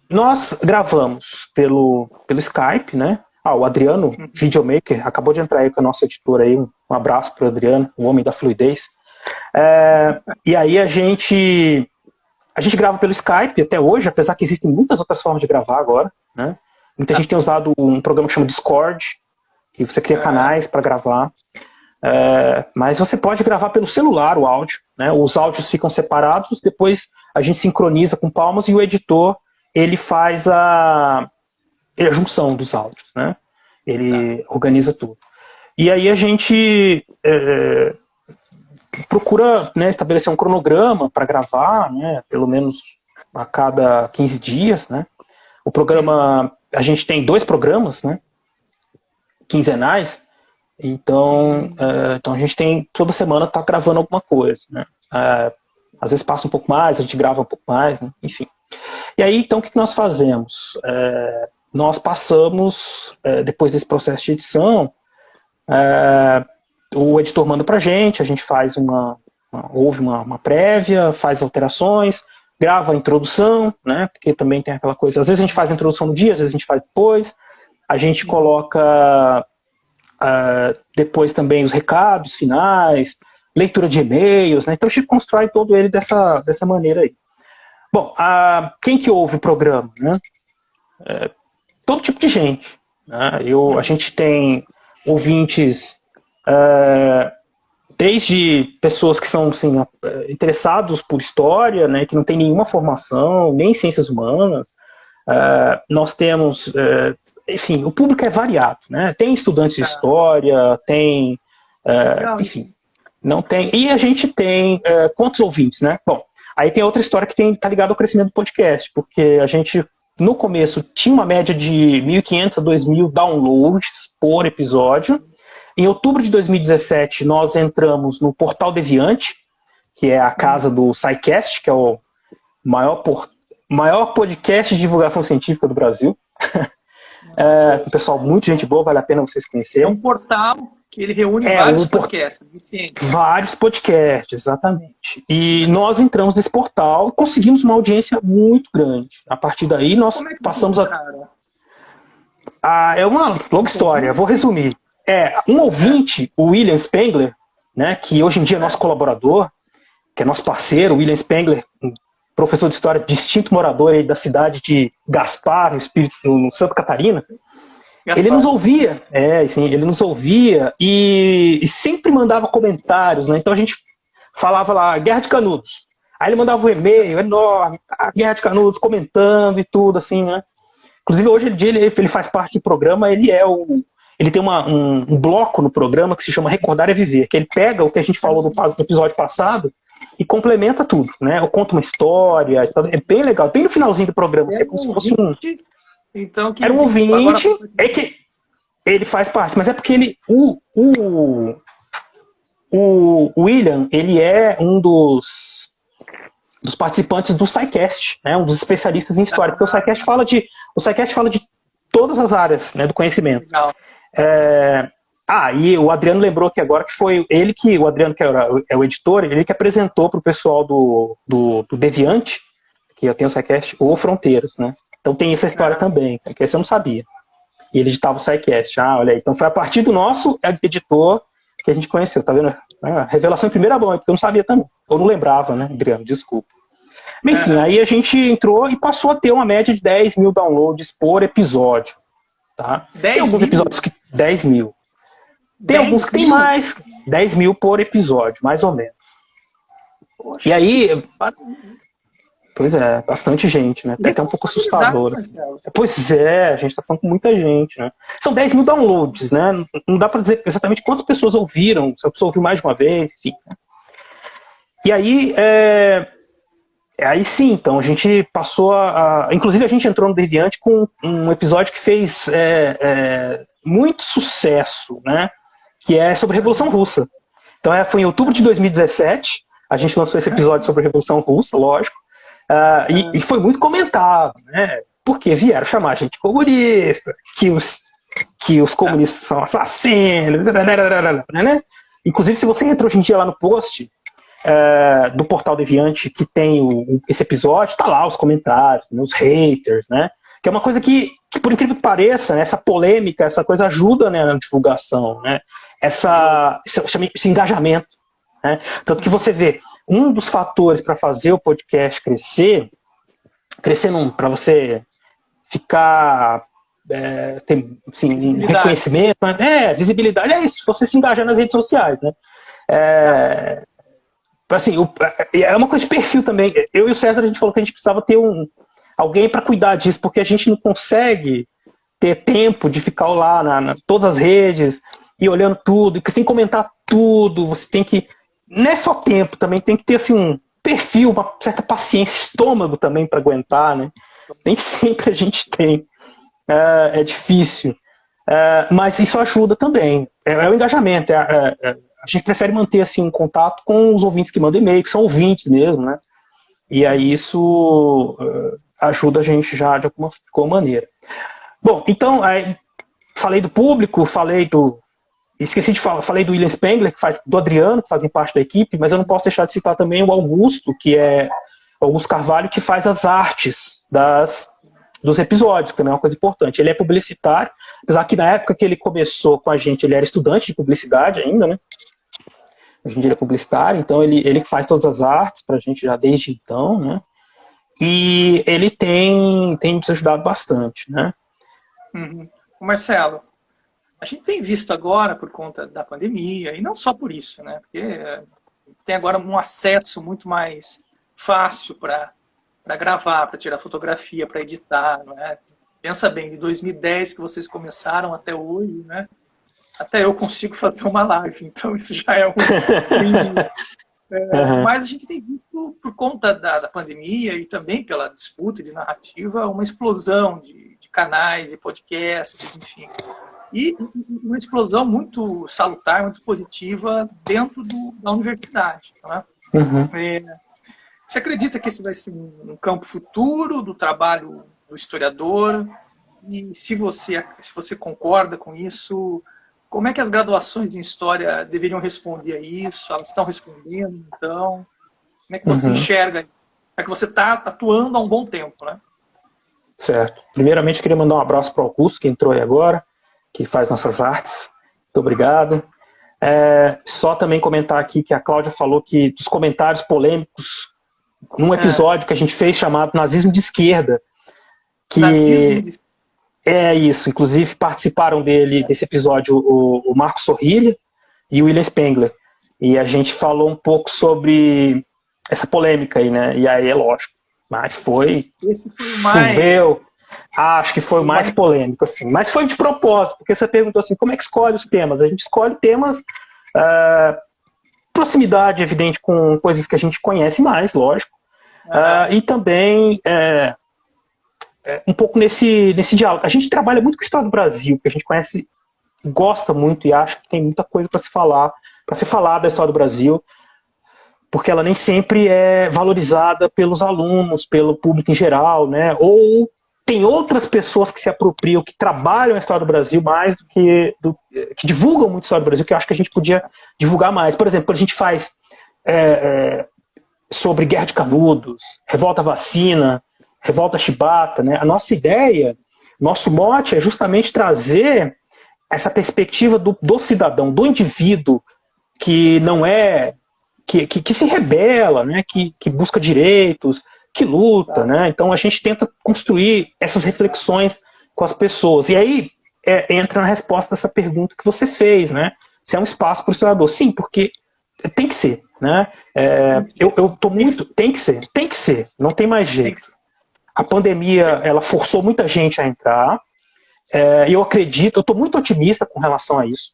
Nós gravamos pelo Skype, né? O Adriano, videomaker, acabou de entrar aí com a nossa editora aí. Um abraço para o Adriano, o homem da fluidez. E aí a gente grava pelo Skype até hoje, apesar que existem muitas outras formas de gravar agora, né? Muita gente tem usado um programa que chama Discord, que você cria canais para gravar. Mas você pode gravar pelo celular o áudio, né? Os áudios ficam separados, depois a gente sincroniza com palmas e o editor ele faz a junção dos áudios, né? Ele organiza tudo. E aí a gente procura, né, estabelecer um cronograma para gravar, né? Pelo menos a cada 15 dias, né? O programa, a gente tem 2 programas, né? Quinzenais. Então a gente tem, toda semana tá gravando alguma coisa, né? Às vezes passa um pouco mais, a gente grava um pouco mais, né? Enfim. E aí, então, o que nós fazemos? Nós passamos, depois desse processo de edição, o editor manda pra gente, a gente faz ouve uma prévia, faz alterações, grava a introdução, né? Porque também tem aquela coisa, às vezes a gente faz a introdução no dia, às vezes a gente faz depois, a gente coloca depois também os recados finais, leitura de e-mails, né? Então a gente constrói todo ele dessa maneira aí. Bom, quem que ouve o programa, né? Todo tipo de gente, né? A gente tem ouvintes desde pessoas que são assim, interessados por história, né? Que não tem nenhuma formação, nem em ciências humanas. Nós temos... enfim, o público é variado, né? Tem estudantes de história, tem... enfim, não tem... E a gente tem... quantos ouvintes, né? Bom, aí tem outra história que tá ligada ao crescimento do podcast, porque a gente, no começo, tinha uma média de 1.500 a 2.000 downloads por episódio. Em outubro de 2017, nós entramos no Portal Deviante, que é a casa do SciCast, que é o maior podcast de divulgação científica do Brasil. Um pessoal, muito gente boa, vale a pena vocês conhecerem. É um portal que ele reúne vários podcasts de ciência. Vários podcasts, exatamente. E nós entramos nesse portal e conseguimos uma audiência muito grande. A partir daí, nós passamos é uma longa história, vou resumir. Um ouvinte, o William Spengler, né, que hoje em dia é nosso colaborador, que é nosso parceiro, o William Spengler, um professor de história, distinto morador aí da cidade de Gaspar, no Santa Catarina. Ele nos ouvia, ele nos ouvia e sempre mandava comentários, né? Então a gente falava lá, Guerra de Canudos. Aí ele mandava um e-mail enorme, Guerra de Canudos, comentando e tudo, assim, né? Inclusive hoje em dia ele faz parte do programa, ele tem um bloco no programa que se chama Recordar é Viver, que ele pega o que a gente falou no episódio passado e complementa tudo, né? Eu conto uma história, é bem legal, bem no finalzinho do programa, assim, é como se fosse então, era um ouvinte, é que ele faz parte, mas é porque o William, ele é um dos participantes do SciCast, né, um dos especialistas em história, porque o SciCast fala de todas as áreas, né, do conhecimento. Legal. E o Adriano lembrou que agora que foi ele que, o Adriano que é o editor, ele que apresentou para o pessoal do Deviante, que eu tenho o SciCast, ou Fronteiras, né? Então tem essa história também, que esse eu não sabia. E ele editava o SciCast. Olha aí. Então foi a partir do nosso editor que a gente conheceu, tá vendo? Revelação em primeira mão, porque eu não sabia também. Eu não lembrava, né, Adriano? Desculpa. Mas, enfim, aí a gente entrou e passou a ter uma média de 10 mil downloads por episódio. Tá? Tem alguns episódios que... 10 mil. Tem alguns que tem mais. 10 mil por episódio, mais ou menos. Poxa, e aí... Pois é, bastante gente, né? Até um pouco assustador. Assim. Pois é, a gente tá falando com muita gente, né? São 10 mil downloads, né? Não dá pra dizer exatamente quantas pessoas ouviram, se a pessoa ouviu mais de uma vez, enfim. E aí, aí sim, então, a gente passou inclusive a gente entrou no Deviante com um episódio que fez muito sucesso, né? Que é sobre a Revolução Russa. Então foi em outubro de 2017, a gente lançou esse episódio sobre a Revolução Russa, lógico. E foi muito comentado, né? Porque vieram chamar a gente de comunista, que os comunistas são assassinos, né? Inclusive, se você entra hoje em dia lá no post do Portal Deviante, que tem esse episódio, tá lá os comentários, os haters, né? Que é uma coisa que por incrível que pareça, né, essa polêmica, essa coisa ajuda, né, na divulgação, né? Esse engajamento, né? Tanto que você vê um dos fatores para fazer o podcast crescer para você ficar ter assim, um reconhecimento, visibilidade, é isso, você se engajar nas redes sociais, né? Assim, é uma coisa de perfil também. Eu e o César, a gente falou que a gente precisava ter alguém para cuidar disso, porque a gente não consegue ter tempo de ficar lá todas as redes e olhando tudo, e sem comentar tudo, você tem que... Não é só tempo, também tem que ter assim, um perfil, uma certa paciência, estômago também para aguentar, né? Nem sempre a gente tem. É difícil. Mas isso ajuda também. É o engajamento. A gente prefere manter assim, um contato com os ouvintes que mandam e-mail, que são ouvintes mesmo, né? E aí isso ajuda a gente já de alguma maneira. Bom, então, falei do público, esqueci de falar, falei do William Spengler, do Adriano, que fazem parte da equipe, mas eu não posso deixar de citar também o Augusto, Augusto Carvalho, que faz as artes dos episódios, que também é uma coisa importante. Ele é publicitário, apesar que na época que ele começou com a gente, ele era estudante de publicidade ainda, né? Hoje em dia ele é publicitário, então ele faz todas as artes pra gente já desde então, né? E ele tem nos ajudado bastante, né? Marcelo, a gente tem visto agora, por conta da pandemia, e não só por isso, né? Porque tem agora um acesso muito mais fácil para gravar, para tirar fotografia, para editar, não é? Pensa bem, de 2010 que vocês começaram até hoje, né? Até eu consigo fazer uma live, então isso já é um indício. Mas a gente tem visto, por conta da pandemia e também pela disputa de narrativa, uma explosão de canais e podcasts, enfim. E uma explosão muito salutar, muito positiva dentro da universidade. Né? Você acredita que esse vai ser um campo futuro do trabalho do historiador? E se você concorda com isso, Como é que as graduações em História deveriam responder a isso? Elas estão respondendo, então? Como é que você enxerga? É que você está atuando há um bom tempo, né? Certo. Primeiramente, queria mandar um abraço para o Augusto, que entrou aí agora, que faz nossas artes. Muito obrigado. Só também comentar aqui que a Cláudia falou que dos comentários polêmicos num episódio que a gente fez chamado Nazismo de Esquerda, que Nazismo de... é isso, inclusive participaram desse episódio o Marco Sorrilha e o William Spengler, e a gente falou um pouco sobre essa polêmica aí, né, e aí é lógico, mas Esse foi mais... choveu, acho que foi o mais polêmico, assim, mas foi de propósito, porque você perguntou assim, como é que escolhe os temas? A gente escolhe temas, proximidade evidente com coisas que a gente conhece mais, lógico, e também um pouco nesse diálogo. A gente trabalha muito com a história do Brasil, que a gente conhece, gosta muito e acha que tem muita coisa para se falar, da história do Brasil, porque ela nem sempre é valorizada pelos alunos, pelo público em geral, né? Ou tem outras pessoas que se apropriam, que trabalham a história do Brasil mais que divulgam muito a história do Brasil, que eu acho que a gente podia divulgar mais. Por exemplo, quando a gente faz sobre Guerra de Canudos, Revolta Vacina, Revolta Chibata, né? A nossa ideia, nosso mote é justamente trazer essa perspectiva do cidadão, do indivíduo que não é, que se rebela, né? Que busca direitos, que luta, né? Então a gente tenta construir essas reflexões com as pessoas. E aí entra na resposta dessa pergunta que você fez, né? Se é um espaço para o historiador. Sim, porque tem que ser, né? Eu tô muito... Tem que ser, não tem mais jeito. A pandemia, ela forçou muita gente a entrar, e eu acredito, eu estou muito otimista com relação a isso,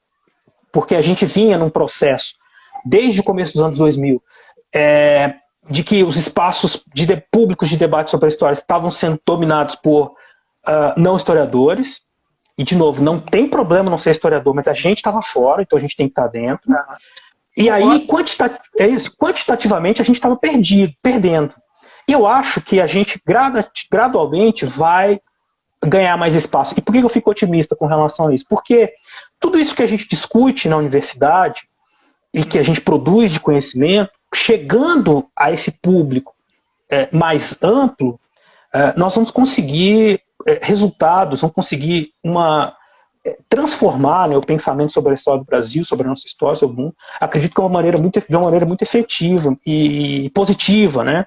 porque a gente vinha num processo, desde o começo dos anos 2000, de que os espaços públicos de debate sobre a história estavam sendo dominados por não historiadores, e de novo, não tem problema não ser historiador, mas a gente estava fora, então a gente tem que estar dentro. E aí, quantitativamente, a gente estava perdendo. E eu acho que a gente gradualmente vai ganhar mais espaço. E por que eu fico otimista com relação a isso? Porque tudo isso que a gente discute na universidade e que a gente produz de conhecimento, chegando a esse público mais amplo, nós vamos conseguir resultados, vamos conseguir transformar, né, o pensamento sobre a história do Brasil, sobre a nossa história, sobre o mundo. Acredito que de uma maneira muito efetiva e positiva, né?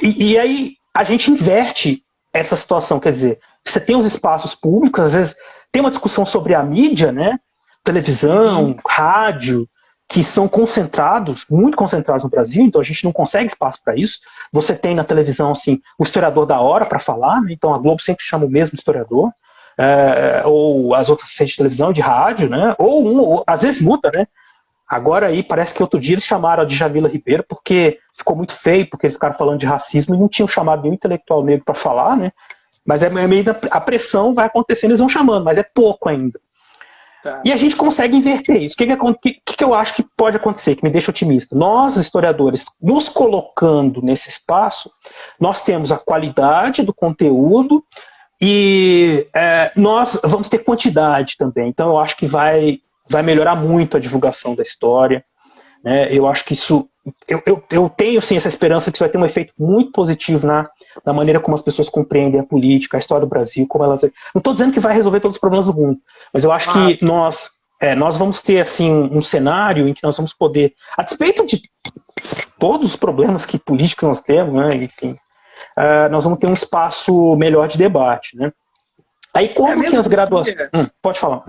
E aí a gente inverte essa situação, quer dizer, você tem os espaços públicos, às vezes tem uma discussão sobre a mídia, né? Televisão, rádio, que são muito concentrados no Brasil, então a gente não consegue espaço para isso. Você tem na televisão assim, o historiador da hora para falar, né? Então a Globo sempre chama o mesmo historiador. Ou as outras redes de televisão, de rádio, né? Ou às vezes muda, né? Agora aí parece que outro dia eles chamaram a Djamila Ribeiro porque ficou muito feio, porque eles ficaram falando de racismo e não tinham chamado nenhum intelectual negro para falar, né? Mas meio a pressão vai acontecendo, eles vão chamando, mas é pouco ainda. Tá. E a gente consegue inverter isso. O que eu acho que pode acontecer, que me deixa otimista? Nós, historiadores, nos colocando nesse espaço, nós temos a qualidade do conteúdo e nós vamos ter quantidade também. Então eu acho que vai melhorar muito a divulgação da história, né? Eu acho que isso... Eu tenho sim essa esperança que isso vai ter um efeito muito positivo na maneira como as pessoas compreendem a política, a história do Brasil, como elas... Não estou dizendo que vai resolver todos os problemas do mundo, mas eu acho que nós vamos ter assim, um cenário em que nós vamos poder, a despeito de todos os problemas que políticos nós temos, né, enfim, nós vamos ter um espaço melhor de debate, né? Aí como que as graduações... pode falar.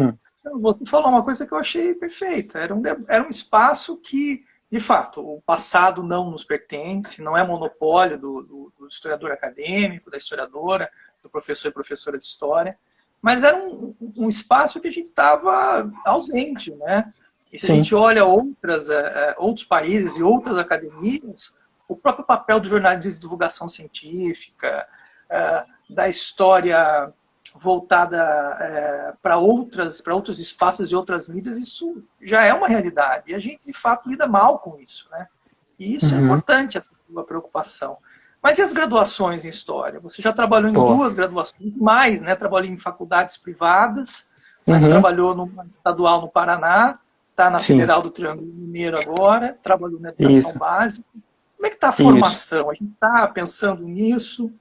Você falou uma coisa que eu achei perfeita. Era um espaço que, de fato, o passado não nos pertence, não é monopólio do historiador acadêmico, da historiadora, do professor e professora de história, mas era um espaço que a gente estava ausente, né? E se a gente olha outros países e outras academias, o próprio papel do jornalismo de divulgação científica, da história voltada para outros espaços e outras mídias, isso já é uma realidade. E a gente, de fato, lida mal com isso, né? E isso é importante, essa sua preocupação. Mas e as graduações em História? Você já trabalhou em 2 graduações, mais, né? Trabalhou em faculdades privadas, mas Uhum. trabalhou numa estadual no Paraná, está na Sim, Federal do Triângulo Mineiro agora, trabalhou na educação isso, básica. Como é que está a isso. formação? A gente está pensando nisso?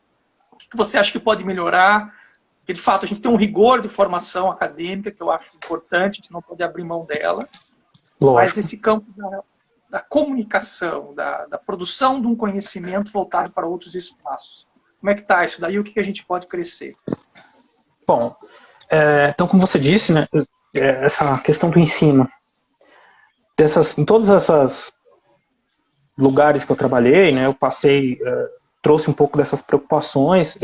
O que você acha que pode melhorar? Porque, de fato, a gente tem um rigor de formação acadêmica, que eu acho importante, a gente não pode abrir mão dela, mas Lógico. esse campo da comunicação, da produção de um conhecimento voltado para outros espaços. Como é que está isso daí? O que a gente pode crescer? Bom, então, como você disse, né, essa questão do ensino, em todas essas lugares que eu trabalhei, né, eu passei, trouxe um pouco dessas preocupações.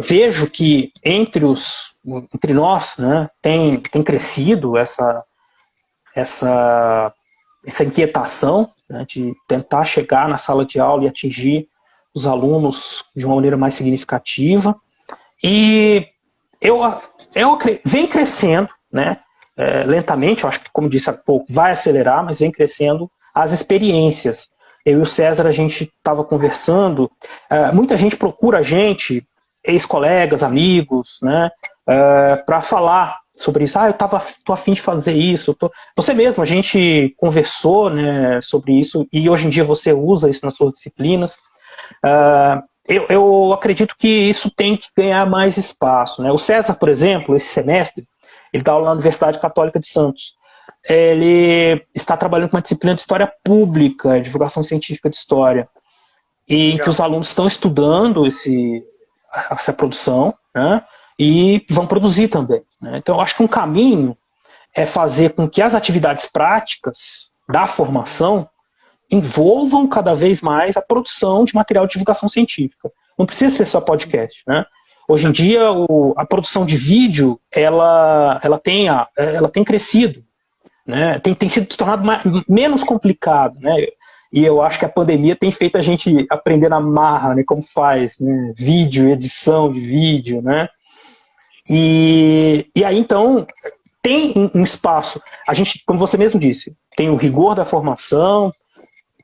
Vejo que entre nós, né, tem crescido essa inquietação, né, de tentar chegar na sala de aula e atingir os alunos de uma maneira mais significativa. E vem crescendo, né, lentamente, eu acho que, como disse há pouco, vai acelerar, mas vem crescendo as experiências. Eu e o César, a gente estava conversando, muita gente procura a gente, ex-colegas, amigos, né, para falar sobre isso. Tô a fim de fazer isso. Você mesmo, a gente conversou, né, sobre isso, e hoje em dia você usa isso nas suas disciplinas. Eu acredito que isso tem que ganhar mais espaço, né? O César, por exemplo, esse semestre, ele dá aula na Universidade Católica de Santos. Ele está trabalhando com uma disciplina de História Pública, Divulgação Científica de História, e em que os alunos estão estudando essa produção, né? E vão produzir também, né? Então, eu acho que um caminho é fazer com que as atividades práticas da formação envolvam cada vez mais a produção de material de divulgação científica. Não precisa ser só podcast, né? Hoje em dia, a produção de vídeo, ela tem crescido, né? Tem sido tornado menos complicado, né? E eu acho que a pandemia tem feito a gente aprender na marra, né? Como faz, né? Vídeo, edição de vídeo, né? E aí, então, tem um espaço. A gente, como você mesmo disse, tem o rigor da formação,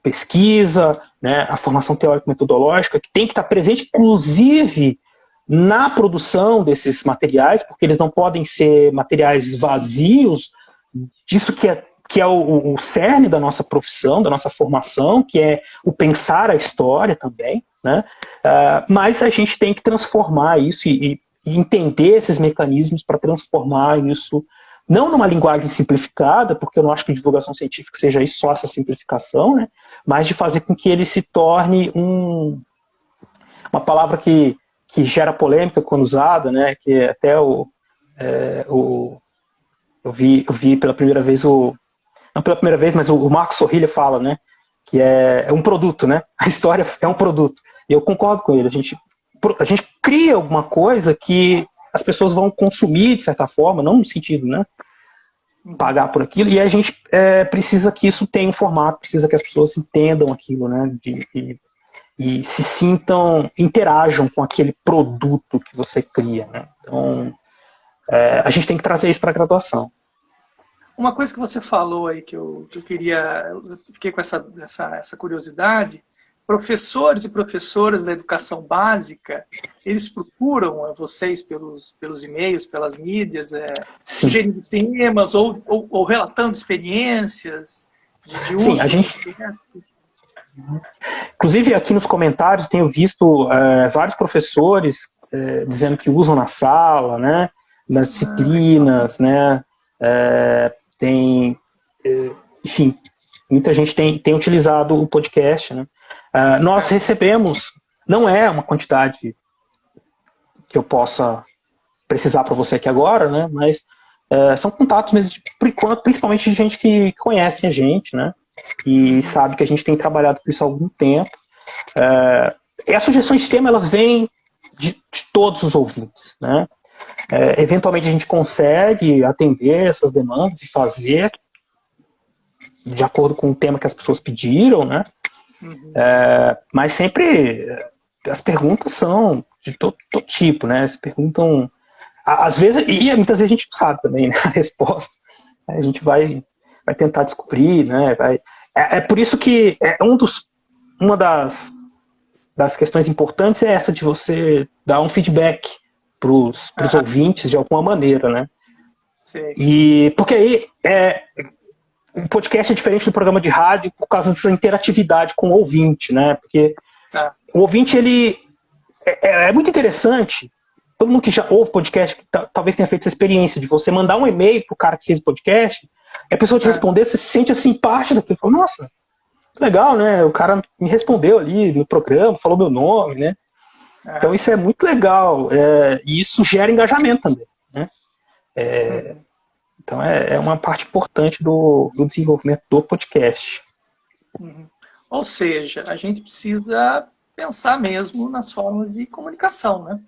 pesquisa, né, a formação teórico-metodológica, que tem que estar presente, inclusive, na produção desses materiais, porque eles não podem ser materiais vazios disso que é o cerne da nossa profissão, da nossa formação, que é o pensar a história também, né? Mas a gente tem que transformar isso e entender esses mecanismos para transformar isso não numa linguagem simplificada, porque eu não acho que divulgação científica seja isso, só essa simplificação, né? Mas de fazer com que ele se torne uma palavra que gera polêmica quando usada, né? Que até eu vi pela primeira vez não pela primeira vez, mas o Marcos Sorrilha fala, né? Que é um produto, né? A história é um produto. E eu concordo com ele. A gente cria alguma coisa que as pessoas vão consumir, de certa forma, não no sentido, né? Pagar por aquilo, e a gente precisa que isso tenha um formato, precisa que as pessoas entendam aquilo, né? E se sintam, interajam com aquele produto que você cria, né? Então, a gente tem que trazer isso para a graduação. Uma coisa que você falou aí que eu fiquei com essa curiosidade. Professores e professoras da educação básica, eles procuram vocês pelos e-mails, pelas mídias, sugerindo temas ou relatando experiências de uso? Sim, a gente... Inclusive, aqui nos comentários, tenho visto vários professores dizendo que usam na sala, né, nas disciplinas, né, enfim, muita gente tem utilizado o podcast, né. Nós recebemos, não é uma quantidade que eu possa precisar para você aqui agora, né, mas são contatos mesmo, por enquanto, principalmente de gente que conhece a gente, né, e sabe que a gente tem trabalhado com isso há algum tempo. E as sugestões de tema, elas vêm de todos os ouvintes, né. Eventualmente a gente consegue atender essas demandas e fazer de acordo com o tema que as pessoas pediram, né. Mas sempre as perguntas são de todo tipo, né? Se perguntam, às vezes, e muitas vezes a gente não sabe também, né, a resposta. A gente vai tentar descobrir, né? Por isso que uma das questões importantes é essa de você dar um feedback para os ouvintes de alguma maneira, né? Sei. E porque aí um podcast é diferente do programa de rádio por causa dessa interatividade com o ouvinte, né? Porque Tá. o ouvinte, ele é muito interessante. Todo mundo que já ouve podcast, que talvez tenha feito essa experiência de você mandar um e-mail pro cara que fez o podcast, e a pessoa te responder, você se sente assim, parte daquilo. Fala, nossa, que legal, né? O cara me respondeu ali no programa, falou meu nome, né? Então isso é muito legal. E isso gera engajamento também, né? Então é uma parte importante do desenvolvimento do podcast. Ou seja, a gente precisa pensar mesmo nas formas de comunicação, né?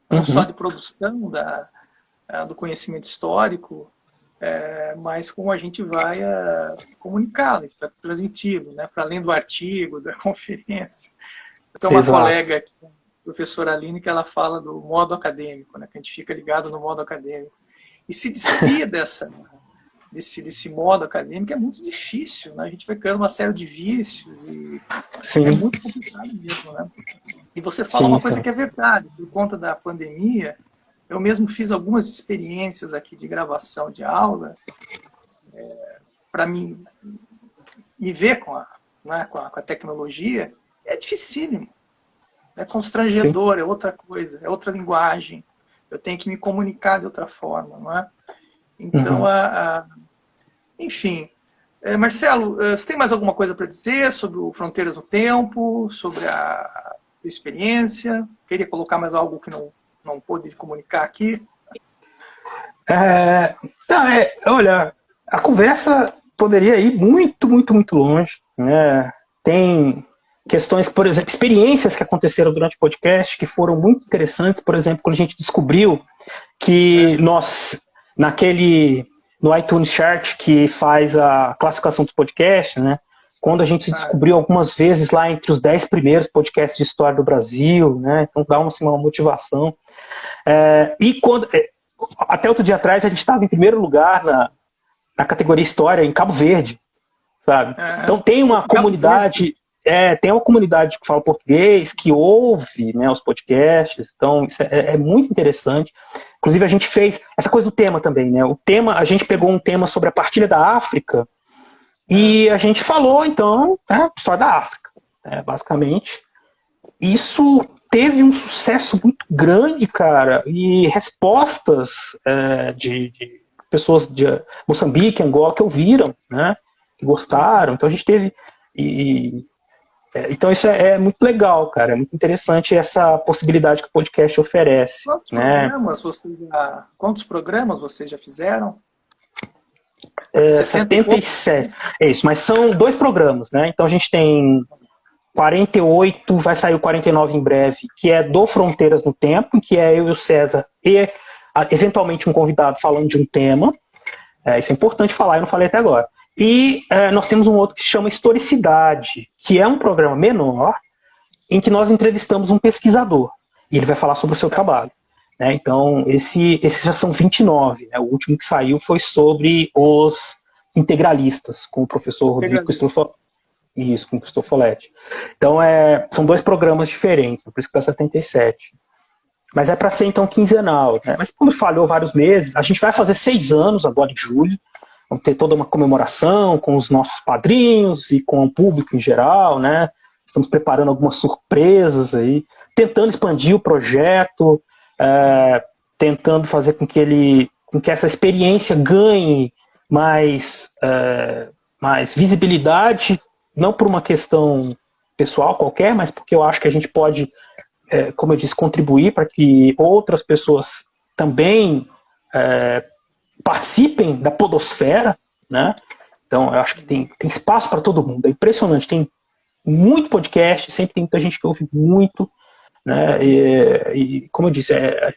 Não só de produção do conhecimento histórico, mas como a gente vai comunicá-lo, vai transmiti-lo, né? Para além do artigo, da conferência. Eu tenho uma colega aqui, a professora Aline, que ela fala do modo acadêmico, né? Que a gente fica ligado no modo acadêmico. E se despir desse modo acadêmico é muito difícil, né? A gente vai criando uma série de vícios e é muito complicado mesmo, né? E você fala uma coisa que é verdade, por conta da pandemia, eu mesmo fiz algumas experiências aqui de gravação de aula para me ver com a tecnologia, é dificílimo, é constrangedor, é outra coisa, é outra linguagem, eu tenho que me comunicar de outra forma, não é? Então, enfim. Marcelo, você tem mais alguma coisa para dizer sobre o Fronteiras no Tempo, sobre a experiência? Queria colocar mais algo que não pôde comunicar aqui? Olha, a conversa poderia ir muito, muito, muito longe, né? Tem questões, por exemplo, experiências que aconteceram durante o podcast que foram muito interessantes. Por exemplo, quando a gente descobriu que nós, no iTunes Chart, que faz a classificação dos podcasts, né? Quando a gente se descobriu algumas vezes lá entre os 10 primeiros podcasts de história do Brasil, né? Então dá uma motivação. E até outro dia atrás a gente estava em primeiro lugar na categoria História em Cabo Verde, sabe? Então tem uma comunidade, tem uma comunidade que fala português, que ouve, né, os podcasts, então isso é muito interessante. Inclusive a gente fez essa coisa do tema também, né? A gente pegou um tema sobre a partilha da África e a gente falou, então, história da África, basicamente. Isso teve um sucesso muito grande, cara, e respostas de pessoas de Moçambique, Angola, que ouviram, né, que gostaram. Então a gente teve... então isso é muito legal, cara, é muito interessante essa possibilidade que o podcast oferece. Quantos programas vocês já fizeram? 77. É isso, mas são 2 programas, né? Então a gente tem 48, vai sair o 49 em breve, que é do Fronteiras no Tempo, que é eu e o César e eventualmente um convidado falando de um tema. Isso é importante falar, eu não falei até agora. E nós temos um outro que se chama Historicidade, que é um programa menor, em que nós entrevistamos um pesquisador, e ele vai falar sobre o seu trabalho. Né? Então, esses já são 29. Né? O último que saiu foi sobre os integralistas, com o professor Rodrigo Cristofoletti. Então, são 2 programas diferentes, por isso que dá 77. Mas é para ser, então, quinzenal. Né? Mas como falhou vários meses, a gente vai fazer 6 anos agora em julho. Vamos ter toda uma comemoração com os nossos padrinhos e com o público em geral, né? Estamos preparando algumas surpresas aí, tentando expandir o projeto, tentando fazer com que essa experiência ganhe mais visibilidade, não por uma questão pessoal qualquer, mas porque eu acho que a gente pode, como eu disse, contribuir para que outras pessoas também participem da podosfera, né? Então eu acho que tem espaço para todo mundo, é impressionante, tem muito podcast, sempre tem muita gente que ouve muito, né? E como eu disse,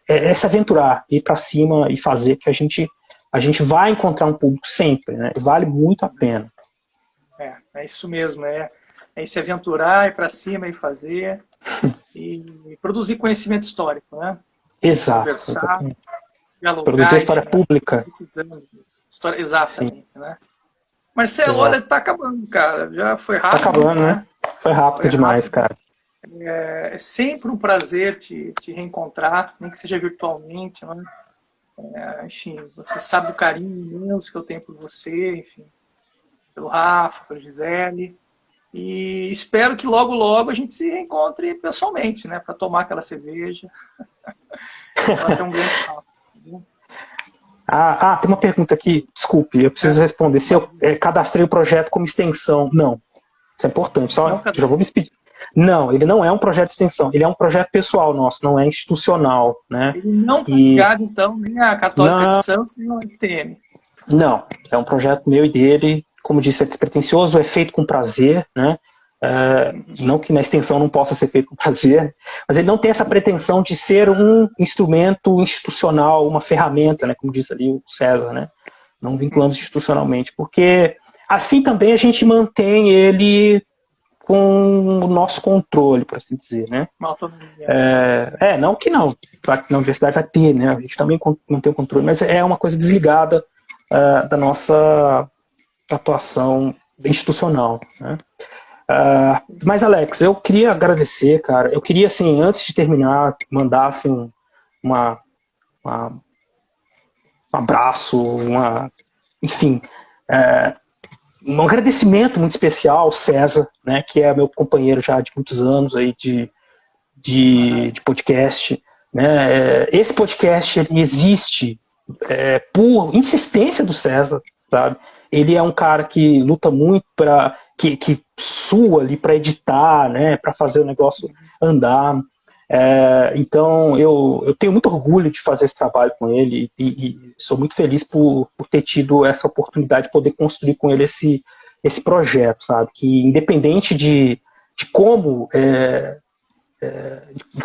é se aventurar, ir para cima e fazer, que a gente vai encontrar um público sempre, né? Vale muito a pena. É isso mesmo, é se aventurar, ir para cima e fazer e produzir conhecimento histórico, né? Exato. Conversar, Exatamente. dialogar, produzir história pública. Exatamente, sim. Né? Marcelo, olha, tá acabando, cara. Já foi rápido. Tá acabando, né? Foi rápido demais, cara. É sempre um prazer te reencontrar, nem que seja virtualmente, né? Enfim, você sabe do carinho imenso que eu tenho por você, enfim, pelo Rafa, pela Gisele. E espero que logo, logo a gente se reencontre pessoalmente, né? Para tomar aquela cerveja. Ela tem um grande papo. Tem uma pergunta aqui, desculpe, eu preciso responder. Se eu cadastrei o projeto como extensão, não. Isso é importante, só já vou me despedir. Não, ele não é um projeto de extensão, ele é um projeto pessoal nosso, não é institucional, né? Ele não está ligado, então, nem a Católica de Santos, nem ao FTM. Não, é um projeto meu e dele, como disse, é despretensioso, é feito com prazer, né? Não que na extensão não possa ser feito com prazer, mas ele não tem essa pretensão de ser um instrumento institucional, uma ferramenta, né, como diz ali o César, né, não vinculando institucionalmente, porque assim também a gente mantém ele com o nosso controle, por assim dizer, né. Não que não, na universidade vai ter, né, a gente também mantém o controle, mas é uma coisa desligada da nossa atuação institucional, né. Mas, Alex, eu queria agradecer, cara. Eu queria, assim, antes de terminar, mandar assim, um abraço, enfim, um agradecimento muito especial ao César, né, que é meu companheiro já de muitos anos aí de podcast. Né? Esse podcast ele existe por insistência do César, sabe? Ele é um cara que luta muito para que sua ali para editar, né, para fazer o negócio andar. Então eu tenho muito orgulho de fazer esse trabalho com ele e sou muito feliz por ter tido essa oportunidade de poder construir com ele esse projeto, sabe? Que independente de como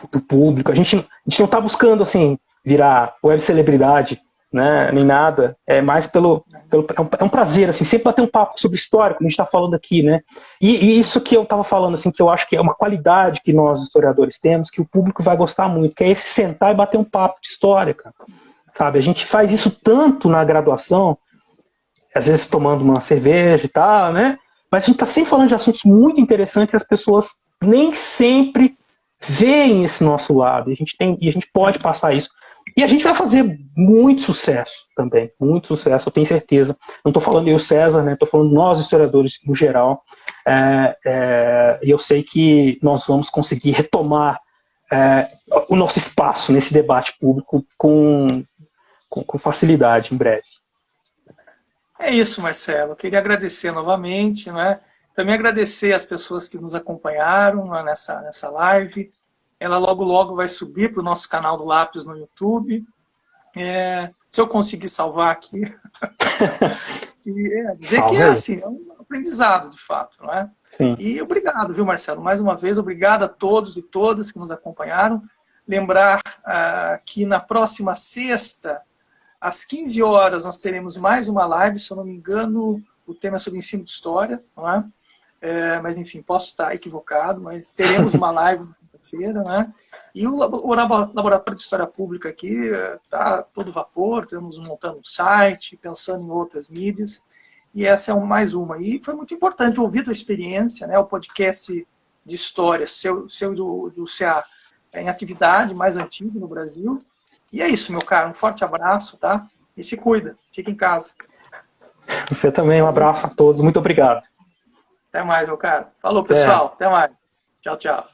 do público, a gente não está buscando assim virar web celebridade, né, nem nada, é mais é um prazer, assim, sempre bater um papo sobre história, como a gente está falando aqui, né, e isso que eu estava falando, assim, que eu acho que é uma qualidade que nós, historiadores, temos, que o público vai gostar muito, que é esse sentar e bater um papo de história, cara, sabe, a gente faz isso tanto na graduação, às vezes tomando uma cerveja e tal, né, mas a gente está sempre falando de assuntos muito interessantes e as pessoas nem sempre veem esse nosso lado, e a gente pode passar isso. E a gente vai fazer muito sucesso também, muito sucesso, eu tenho certeza. Não estou falando eu, César, né? Estou falando nós, historiadores, no geral. E eu sei que nós vamos conseguir retomar o nosso espaço nesse debate público com facilidade, em breve. É isso, Marcelo. Eu queria agradecer novamente, né? Também agradecer as pessoas que nos acompanharam nessa live. Ela logo, logo vai subir para o nosso canal do Lápis no YouTube. Se eu conseguir salvar aqui. Dizer que assim, é um aprendizado, de fato, não é? Sim. E obrigado, viu, Marcelo? Mais uma vez, obrigado a todos e todas que nos acompanharam. Lembrar que na próxima sexta, às 15 horas, nós teremos mais uma live, se eu não me engano, o tema é sobre ensino de história, não é? Mas, enfim, posso estar equivocado, mas teremos uma live na quinta-feira, né? E o Laboratório de História Pública aqui está todo vapor, estamos montando um site, pensando em outras mídias, e essa é mais uma. E foi muito importante ouvir a tua experiência, né? O podcast de história, seu do CA, em atividade, mais antigo no Brasil. E é isso, meu caro, um forte abraço, tá? E se cuida, fica em casa. Você também, um abraço a todos, muito obrigado. Até mais, meu caro. Falou, pessoal. Até mais. Tchau, tchau.